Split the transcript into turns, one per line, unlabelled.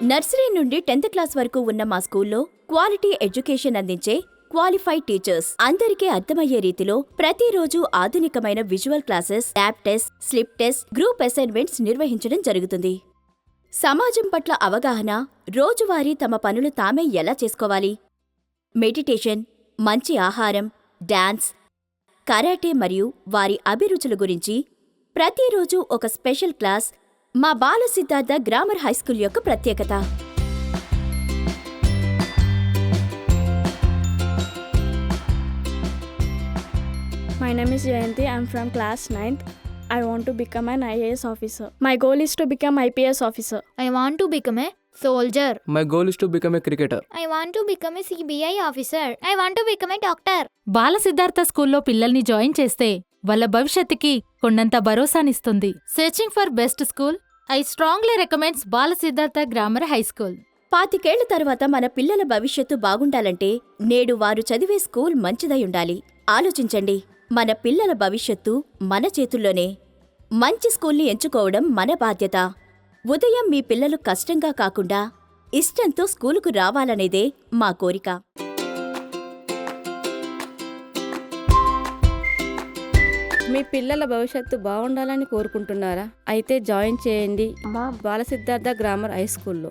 Nursery నుండి 10th class వరకు ఉన్న మా స్కూల్లో క్వాలిటీ ఎడ్యుకేషన్ అందించే క్వాలిఫైడ్ టీచర్స్, అందరికీ అర్థమయ్యే రీతిలో ప్రతిరోజు ఆధునికమైన visual classes, lab test, slip test, group assignments నిర్వహించడం జరుగుతుంది. సమాజం పట్ల అవగాహన, రోజువారీ తమ పనులు తామే ఎలా చేసుకోవాలి, మెడిటేషన్, మంచి ఆహారం, డాన్స్, కరాటే మరియు వారి అభిరుచుల గురించి ప్రతిరోజు ఒక స్పెషల్ క్లాస్ మా బాల సిద్ధార్థ గ్రామర్ హైస్కూల్ యొక్క ప్రత్యేకత.
My name is Jayanti. I'm from class 9th. I want to become an IAS officer. My goal is to become IPS officer.
I want to become a soldier.
My goal is to become a cricketer.
I want to become a CBI officer. I want to become a doctor.
బాల సిద్ధార్థ స్కూల్లో పిల్లల్ని join చేస్తే వాళ్ళ భవిష్యత్తుకి కొండంత భరోసానిస్తుంది. Searching for best school, I strongly recommends Bala Siddhartha grammar high school.
25 తర్వాత మన పిల్లల భవిష్యత్తు బాగుండాలంటే నేడు వారు చదివే స్కూల్ మంచిదై ఉండాలి. ఆలోచించండి, మన పిల్లల భవిష్యత్తు మన చేతుల్లోనే. మంచి స్కూల్ని ఎంచుకోవడం మన బాధ్యత. ఉదయం మీ పిల్లలు కష్టంగా కాకుండా ఇష్టంతో స్కూలుకు రావాలనేదే మా కోరిక.
మీ పిల్లల భవిష్యత్తు బాగుండాలని కోరుకుంటున్నారా? అయితే జాయిన్ చేయండి మా బాల సిద్ధార్థ గ్రామర్ హై స్కూల్లో.